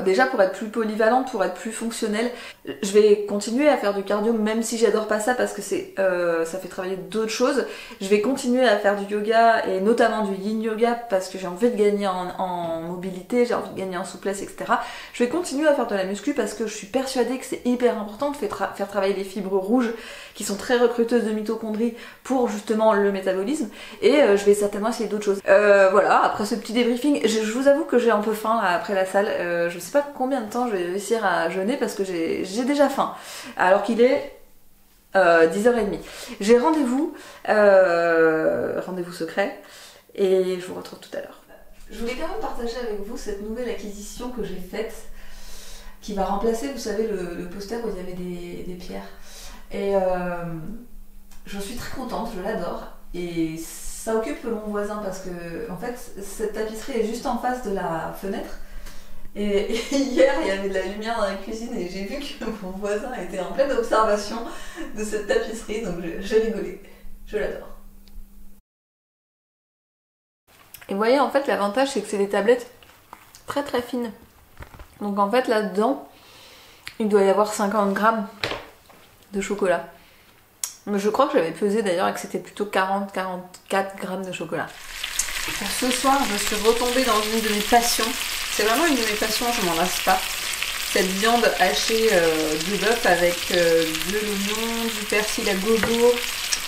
Speaker 1: Déjà pour être plus polyvalente, pour être plus fonctionnelle, je vais continuer à faire du cardio même si j'adore pas ça parce que ça fait travailler d'autres choses. Je vais continuer à faire du yoga et notamment du yin yoga parce que j'ai envie de gagner en mobilité, j'ai envie de gagner en souplesse, etc. Je vais continuer à faire de la muscu parce que je suis persuadée que c'est hyper important de faire travailler les fibres rouges qui sont très recruteuses de mitochondries pour justement le métabolisme, et je vais certainement essayer d'autres choses. Voilà, après ce petit débriefing, je vous avoue que j'ai un peu faim là, après la salle. Je sais pas combien de temps je vais réussir à jeûner parce que j'ai déjà faim alors qu'il est 10h30. J'ai rendez-vous secret, et je vous retrouve tout à l'heure. Je voulais quand même partager avec vous cette nouvelle acquisition que j'ai faite qui va remplacer, vous savez, le poster où il y avait des pierres. Et je suis très contente, je l'adore, et ça occupe mon voisin parce que en fait cette tapisserie est juste en face de la fenêtre. Et hier, il y avait de la lumière dans la cuisine et j'ai vu que mon voisin était en pleine observation de cette tapisserie, donc j'ai rigolé. Je l'adore. Et vous voyez, en fait, l'avantage, c'est que c'est des tablettes très très fines. Donc en fait, là-dedans, il doit y avoir 50 grammes de chocolat. Mais je crois que j'avais pesé d'ailleurs et que c'était plutôt 40-44 grammes de chocolat. Pour ce soir, je suis retombée dans une de mes passions. C'est vraiment une de mes passions, je m'en lasse pas. Cette viande hachée de bœuf avec de l'oignon, du persil à gogo.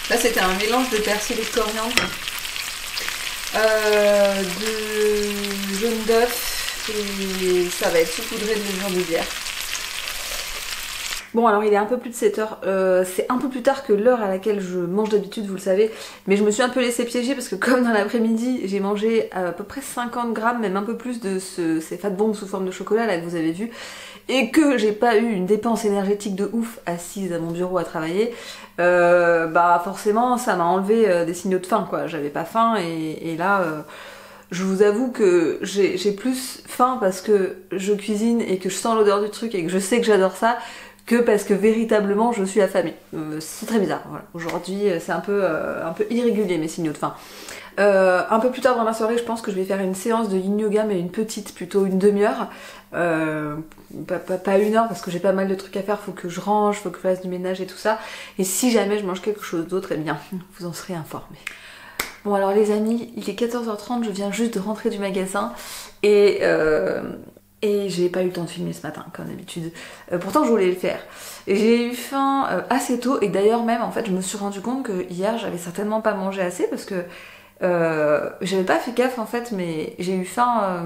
Speaker 1: Là, c'était un mélange de persil et de coriandre. De jaune d'œuf, et ça va être saupoudré de levure de bière. Bon, alors il est un peu plus de 7h, c'est un peu plus tard que l'heure à laquelle je mange d'habitude, vous le savez, mais je me suis un peu laissée piéger parce que comme dans l'après-midi, j'ai mangé à peu près 50 grammes, même un peu plus de ces fat bombs sous forme de chocolat là que vous avez vu, et que j'ai pas eu une dépense énergétique de ouf assise à mon bureau à travailler, bah forcément ça m'a enlevé des signaux de faim quoi, j'avais pas faim, et là... je vous avoue que j'ai plus faim parce que je cuisine et que je sens l'odeur du truc et que je sais que j'adore ça, que parce que véritablement je suis affamée. C'est très bizarre. Voilà. Aujourd'hui c'est un peu irrégulier mes signaux de faim. Un peu plus tard dans la soirée, je pense que je vais faire une séance de yin yoga, mais une petite, plutôt une demi-heure. Pas 1 heure parce que j'ai pas mal de trucs à faire, faut que je range, faut que je fasse du ménage et tout ça. Et si jamais je mange quelque chose d'autre, eh bien vous en serez informés. Bon alors les amis, il est 14h30, je viens juste de rentrer du magasin et j'ai pas eu le temps de filmer ce matin comme d'habitude. Pourtant je voulais le faire. J'ai eu faim assez tôt, et d'ailleurs même en fait je me suis rendu compte que hier j'avais certainement pas mangé assez parce que j'avais pas fait gaffe en fait, mais j'ai eu faim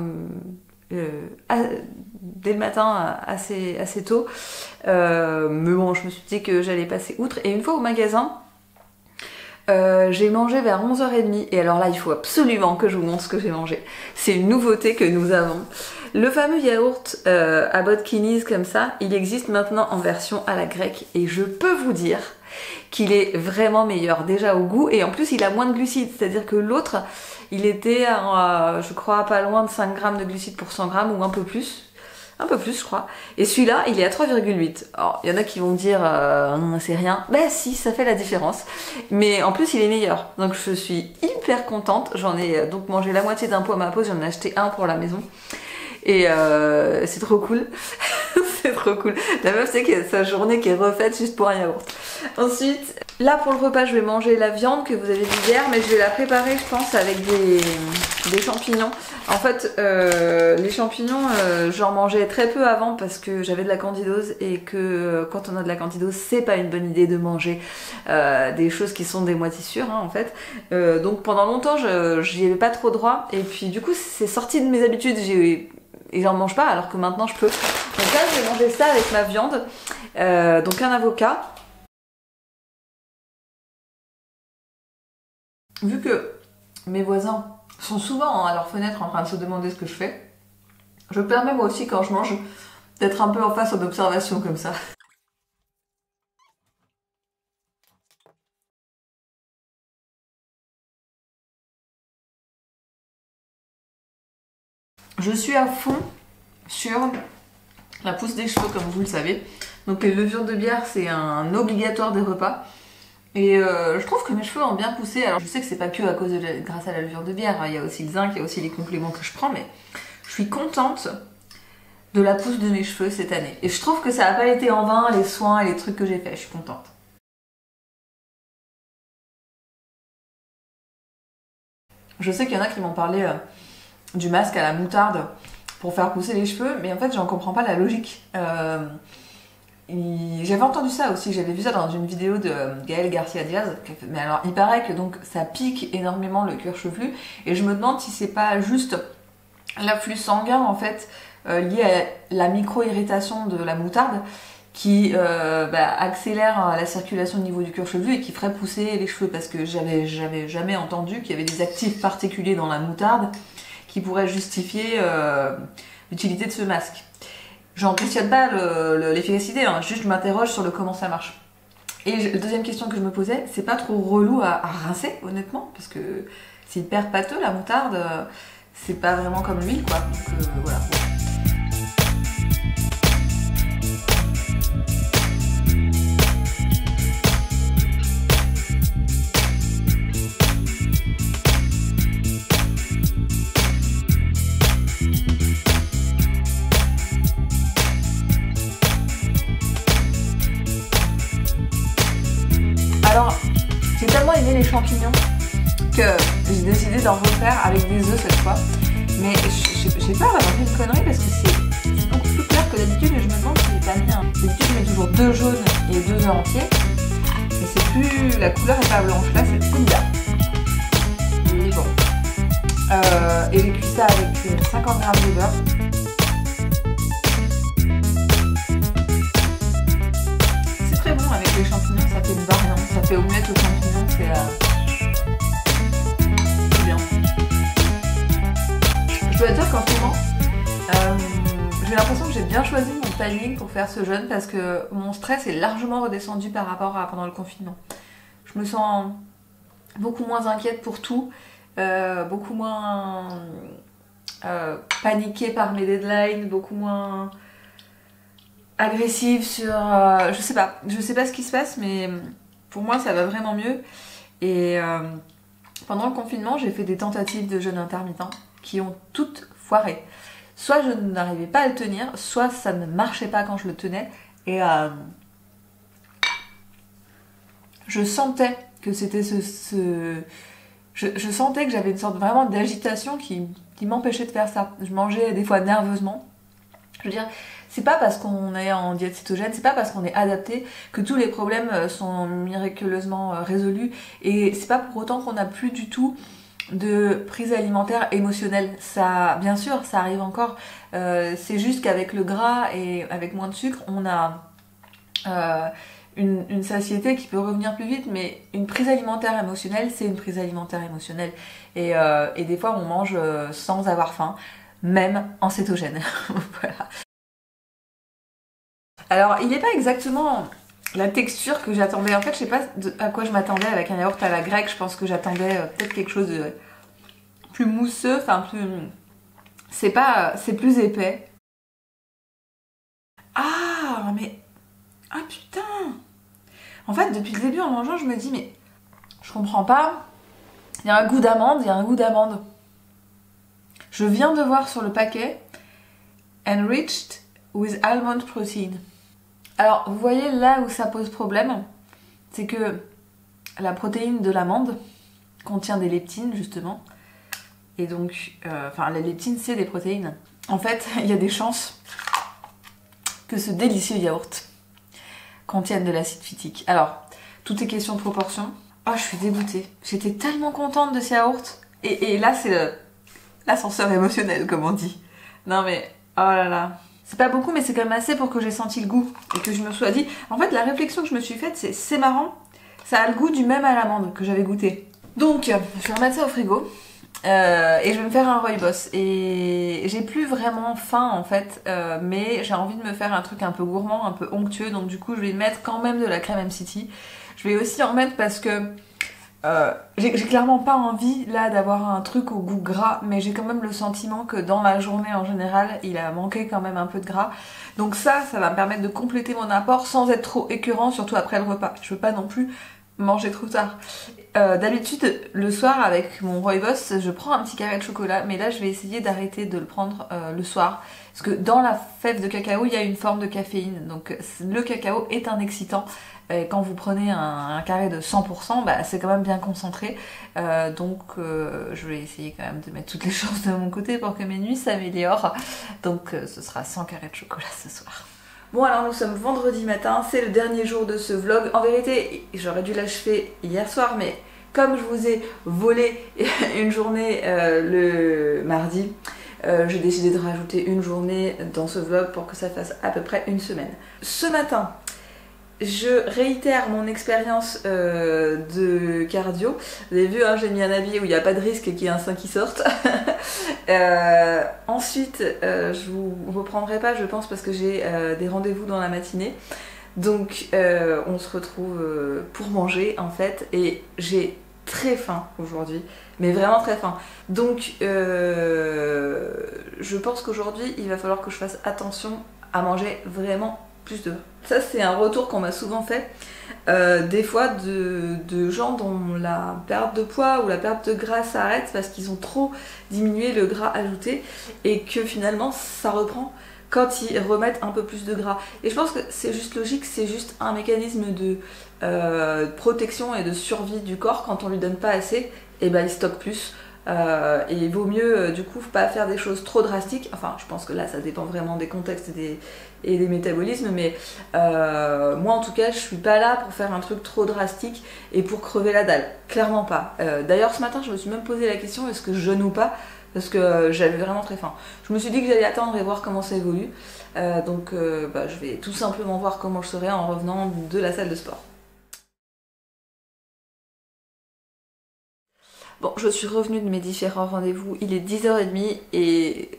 Speaker 1: dès le matin assez tôt. Mais bon, je me suis dit que j'allais passer outre, et une fois au magasin, j'ai mangé vers 11h30, et alors là il faut absolument que je vous montre ce que j'ai mangé. C'est une nouveauté que nous avons. Le fameux yaourt à Bodkinis comme ça, il existe maintenant en version à la grecque, et je peux vous dire qu'il est vraiment meilleur déjà au goût, et en plus il a moins de glucides, c'est-à-dire que l'autre il était je crois pas loin de 5 grammes de glucides pour 100 grammes ou un peu plus je crois, et celui-là il est à 3,8. Alors il y en a qui vont me dire c'est rien, bah si, ça fait la différence, mais en plus il est meilleur, donc je suis hyper contente. J'en ai donc mangé la moitié d'un pot à ma pause, j'en ai acheté un pour la maison, et c'est trop cool. C'est trop cool. La meuf c'est que sa journée qui est refaite juste pour un yaourt. Ensuite, là pour le repas je vais manger la viande que vous avez vue hier, mais je vais la préparer je pense avec des champignons. En fait les champignons j'en mangeais très peu avant parce que j'avais de la candidose, et que quand on a de la candidose c'est pas une bonne idée de manger des choses qui sont des moisissures hein, en fait. Donc pendant longtemps j'y avais pas trop droit, et puis du coup c'est sorti de mes habitudes, et j'en mange pas alors que maintenant je peux. Donc là je vais manger ça avec ma viande, donc un avocat. Vu que mes voisins sont souvent à leur fenêtre en train de se demander ce que je fais, je permets moi aussi quand je mange d'être un peu en face en observation comme ça. Je suis à fond sur la pousse des cheveux comme vous le savez. Donc les levures de bière c'est un obligatoire des repas. Et je trouve que mes cheveux ont bien poussé. Alors je sais que c'est pas que à cause grâce à la levure de bière, il y a aussi le zinc, il y a aussi les compléments que je prends, mais je suis contente de la pousse de mes cheveux cette année. Et je trouve que ça n'a pas été en vain les soins et les trucs que j'ai fait, je suis contente. Je sais qu'il y en a qui m'ont parlé du masque à la moutarde pour faire pousser les cheveux, mais en fait j'en comprends pas la logique. J'avais entendu ça aussi, j'avais vu ça dans une vidéo de Gaël Garcia Diaz, mais alors il paraît que donc ça pique énormément le cuir chevelu, et je me demande si c'est pas juste l'afflux sanguin en fait lié à la micro-irritation de la moutarde qui accélère la circulation au niveau du cuir chevelu et qui ferait pousser les cheveux, parce que j'avais jamais entendu qu'il y avait des actifs particuliers dans la moutarde qui pourraient justifier l'utilité de ce masque. J'en questionne pas l'efficacité, hein, juste je m'interroge sur le comment ça marche. Et la deuxième question que je me posais, c'est pas trop relou à rincer honnêtement, parce que c'est hyper pâteux la moutarde, c'est pas vraiment comme l'huile quoi, donc voilà. Alors, j'ai tellement aimé les champignons que j'ai décidé d'en refaire avec des œufs cette fois. Mais j'ai peur d'avoir fait une connerie parce que c'est beaucoup plus clair que d'habitude, et je me demande si j'ai pas mis un... D'habitude je mets toujours 2 jaunes et 2 œufs entiers. Mais c'est plus... la couleur est pas blanche, là c'est tout bizarre. Mais bon. Et j'ai cuit ça avec 50 g de beurre. C'est très bon avec les champignons, ça fait une variante, ça fait omelette aux champignons, c'est bien. Je dois dire qu'en ce moment, j'ai l'impression que j'ai bien choisi mon timing pour faire ce jeûne, parce que mon stress est largement redescendu par rapport à pendant le confinement. Je me sens beaucoup moins inquiète pour tout, beaucoup moins paniquée par mes deadlines, beaucoup moins agressive sur... je sais pas ce qui se passe, mais pour moi ça va vraiment mieux. Et pendant le confinement, j'ai fait des tentatives de jeûne intermittent qui ont toutes foiré. Soit je n'arrivais pas à le tenir, soit ça ne marchait pas quand je le tenais. Et je sentais que c'était je sentais que j'avais une sorte vraiment d'agitation qui m'empêchait de faire ça. Je mangeais des fois nerveusement. Je veux dire, c'est pas parce qu'on est en diète cétogène, c'est pas parce qu'on est adapté que tous les problèmes sont miraculeusement résolus, et c'est pas pour autant qu'on n'a plus du tout de prise alimentaire émotionnelle. Ça, bien sûr, ça arrive encore. C'est juste qu'avec le gras et avec moins de sucre, on a une satiété qui peut revenir plus vite, mais une prise alimentaire émotionnelle, c'est une prise alimentaire émotionnelle. Et des fois, on mange sans avoir faim, même en cétogène. Voilà. Alors, il n'est pas exactement la texture que j'attendais. En fait, je sais pas à quoi je m'attendais avec un yaourt à la grecque. Je pense que j'attendais peut-être quelque chose de plus mousseux, enfin plus... C'est plus épais. Ah, mais... Ah putain! En fait, depuis le début en mangeant, je me dis, mais... Je comprends pas. Il y a un goût d'amande, il y a un goût d'amande. Je viens de voir sur le paquet Enriched with almond protein. Alors, vous voyez là où ça pose problème, c'est que la protéine de l'amande contient des leptines, justement. Et donc, les leptines, c'est des protéines. En fait, il y a des chances que ce délicieux yaourt contienne de l'acide phytique. Alors, tout est question de proportion. Oh, je suis dégoûtée. J'étais tellement contente de ce yaourt. Et là, c'est l'ascenseur émotionnel, comme on dit. Non mais, oh là là. C'est pas beaucoup, mais c'est quand même assez pour que j'ai senti le goût. Et que je me sois dit... En fait, la réflexion que je me suis faite, c'est marrant. Ça a le goût du même à l'amande que j'avais goûté. Donc, je vais remettre ça au frigo. Et je vais me faire un rooibos. Et j'ai plus vraiment faim, en fait. Mais j'ai envie de me faire un truc un peu gourmand, un peu onctueux. Donc du coup, je vais mettre quand même de la crème MCT. Je vais aussi en mettre parce que... j'ai clairement pas envie là d'avoir un truc au goût gras, mais j'ai quand même le sentiment que dans la journée en général il a manqué quand même un peu de gras, donc ça va me permettre de compléter mon apport sans être trop écœurant, surtout après le repas. Je veux pas non plus manger trop tard. D'habitude le soir avec mon rooibos je prends un petit carré de chocolat, mais là je vais essayer d'arrêter de le prendre le soir,
Speaker 3: Parce que dans la fève de cacao, il y a une forme de caféine. Donc le cacao est un excitant. Et quand vous prenez un carré de 100%, bah, c'est quand même bien concentré. Je vais essayer quand même de mettre toutes les chances de mon côté pour que mes nuits s'améliorent. Donc ce sera 100 carrés de chocolat ce soir.
Speaker 1: Bon alors nous sommes vendredi matin, c'est le dernier jour de ce vlog. En vérité, j'aurais dû l'achever hier soir, mais comme je vous ai volé une journée le mardi, j'ai décidé de rajouter une journée dans ce vlog pour que ça fasse à peu près une semaine. Ce matin, je réitère mon expérience de cardio. Vous avez vu, hein, j'ai mis un habit où il n'y a pas de risque qu'il y ait un sein qui sorte. Ensuite, je vous reprendrai pas, je pense, parce que j'ai des rendez-vous dans la matinée. Donc, on se retrouve pour manger, en fait. Et j'ai très faim aujourd'hui, mais vraiment très faim. Donc, je pense qu'aujourd'hui, il va falloir que je fasse attention à manger vraiment plus de. Ça, c'est un retour qu'on m'a souvent fait, des fois de gens dont la perte de poids ou la perte de gras s'arrête parce qu'ils ont trop diminué le gras ajouté et que finalement ça reprend quand ils remettent un peu plus de gras. Et je pense que c'est juste logique, c'est juste un mécanisme de protection et de survie du corps. Quand on lui donne pas assez, et ben il stocke plus. Et il vaut mieux du coup pas faire des choses trop drastiques. Enfin, je pense que là ça dépend vraiment des contextes et des métabolismes, mais moi en tout cas je suis pas là pour faire un truc trop drastique et pour crever la dalle, clairement pas. D'ailleurs ce matin je me suis même posé la question, est-ce que je jeûne ou pas, parce que j'avais vraiment très faim. Je me suis dit que j'allais attendre et voir comment ça évolue, je vais tout simplement voir comment je serai en revenant de la salle de sport. Bon, je suis revenue de mes différents rendez-vous, il est 10h30 et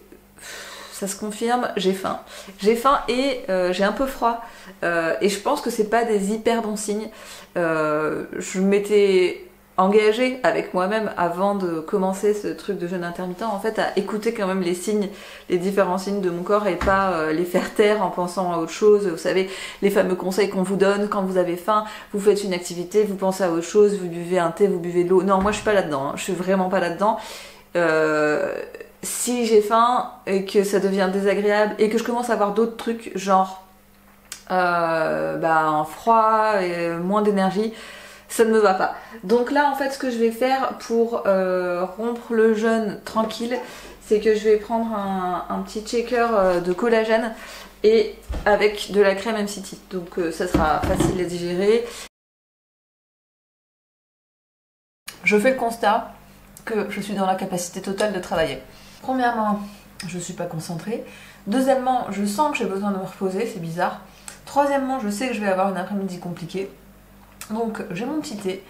Speaker 1: ça se confirme, j'ai faim. J'ai faim et j'ai un peu froid. Et je pense que c'est pas des hyper bons signes. Je m'étais engagée avec moi-même avant de commencer ce truc de jeûne intermittent, en fait, à écouter quand même les signes, les différents signes de mon corps et pas les faire taire en pensant à autre chose. Vous savez, les fameux conseils qu'on vous donne quand vous avez faim, vous faites une activité, vous pensez à autre chose, vous buvez un thé, vous buvez de l'eau. Non, moi je suis pas là-dedans, hein. Je suis vraiment pas là-dedans. Si j'ai faim et que ça devient désagréable et que je commence à avoir d'autres trucs genre un froid et moins d'énergie, ça ne me va pas. Donc là en fait ce que je vais faire pour rompre le jeûne tranquille, c'est que je vais prendre un petit shaker de collagène et avec de la crème MCT. Donc ça sera facile à digérer.
Speaker 3: Je fais le constat que je suis dans la capacité totale de travailler. Premièrement, je ne suis pas concentrée. Deuxièmement, je sens que j'ai besoin de me reposer, c'est bizarre. Troisièmement, je sais que je vais avoir une après-midi compliquée. Donc j'ai mon petit thé,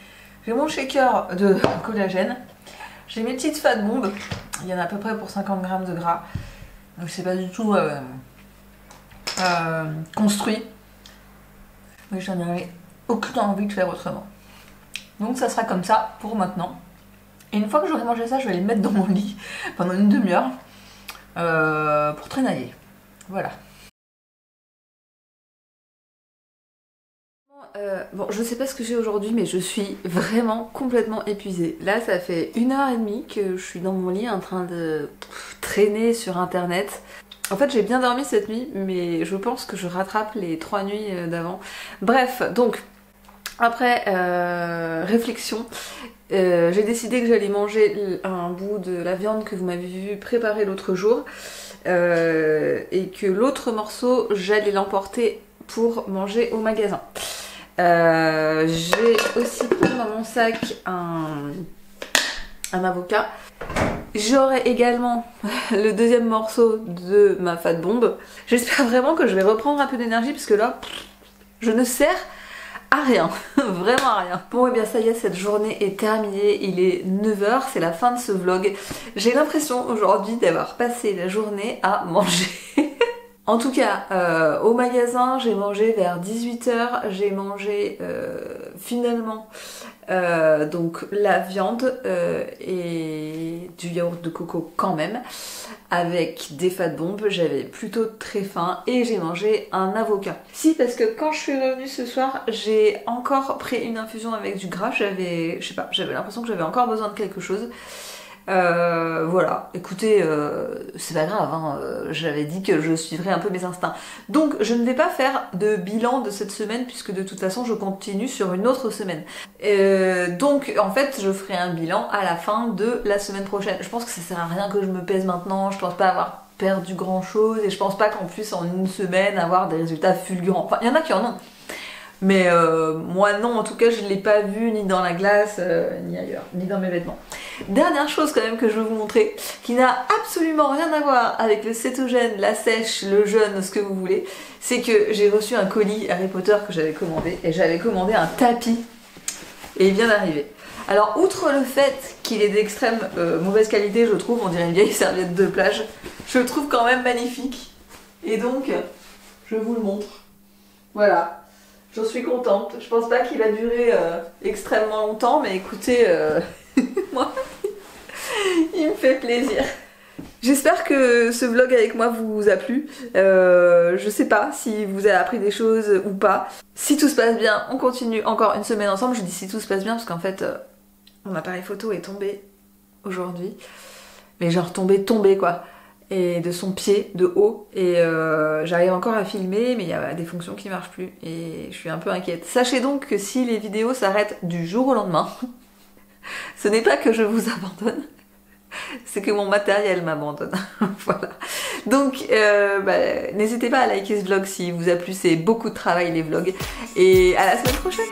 Speaker 3: j'ai mon shaker de collagène, j'ai mes petites fat bombes, il y en a à peu près pour 50 grammes de gras. Donc c'est pas du tout construit. Mais j'en avais aucune envie de faire autrement. Donc ça sera comme ça pour maintenant. Et une fois que j'aurai mangé ça, je vais les mettre dans mon lit pendant une demi-heure pour traînailler. Voilà.
Speaker 1: Bon, je sais pas ce que j'ai aujourd'hui, mais je suis vraiment complètement épuisée. Là, ça fait 1h30 que je suis dans mon lit en train de traîner sur internet. En fait, j'ai bien dormi cette nuit, mais je pense que je rattrape les 3 nuits d'avant. Bref, donc, après réflexion, j'ai décidé que j'allais manger un bout de la viande que vous m'avez vu préparer l'autre jour et que l'autre morceau, j'allais l'emporter pour manger au magasin. J'ai aussi pris dans mon sac un avocat. J'aurai également le deuxième morceau de ma fat bombe. J'espère vraiment que je vais reprendre un peu d'énergie parce que là, je ne sers à rien, vraiment à rien. Bon et bien ça y est, cette journée est terminée, il est 9h, c'est la fin de ce vlog. J'ai l'impression aujourd'hui d'avoir passé la journée à manger. En tout cas, au magasin, j'ai mangé vers 18h, j'ai mangé finalement donc la viande et du yaourt de coco quand même, avec des fat bombes, j'avais plutôt très faim et j'ai mangé un avocat. Si, parce que quand je suis revenue ce soir, j'ai encore pris une infusion avec du gras, j'avais l'impression que j'avais encore besoin de quelque chose. Voilà, écoutez, c'est pas grave, hein, j'avais dit que je suivrais un peu mes instincts. Donc je ne vais pas faire de bilan de cette semaine puisque de toute façon je continue sur une autre semaine. Donc en fait je ferai un bilan à la fin de la semaine prochaine. Je pense que ça sert à rien que je me pèse maintenant, je pense pas avoir perdu grand chose et je pense pas qu'en plus en une semaine avoir des résultats fulgurants. Enfin il y en a qui en ont. Mais moi non, en tout cas je ne l'ai pas vu ni dans la glace, ni ailleurs, ni dans mes vêtements. Dernière chose quand même que je veux vous montrer, qui n'a absolument rien à voir avec le cétogène, la sèche, le jeûne, ce que vous voulez, c'est que j'ai reçu un colis Harry Potter que j'avais commandé, et j'avais commandé un tapis, et il vient d'arriver. Alors outre le fait qu'il est d'extrême mauvaise qualité, je trouve, on dirait une vieille serviette de plage, je le trouve quand même magnifique, et donc je vous le montre. Voilà. J'en suis contente. Je pense pas qu'il va durer extrêmement longtemps, mais écoutez, moi, il me fait plaisir. J'espère que ce vlog avec moi vous a plu. Je sais pas si vous avez appris des choses ou pas. Si tout se passe bien, on continue encore une semaine ensemble. Je dis si tout se passe bien parce qu'en fait, mon appareil photo est tombé aujourd'hui. Mais genre tombé quoi. Et de son pied, de haut, et j'arrive encore à filmer, mais il y a des fonctions qui marchent plus, et je suis un peu inquiète. Sachez donc que si les vidéos s'arrêtent du jour au lendemain, ce n'est pas que je vous abandonne, c'est que mon matériel m'abandonne. Voilà. Donc, n'hésitez pas à liker ce vlog si vous a plu, c'est beaucoup de travail les vlogs, et à la semaine prochaine.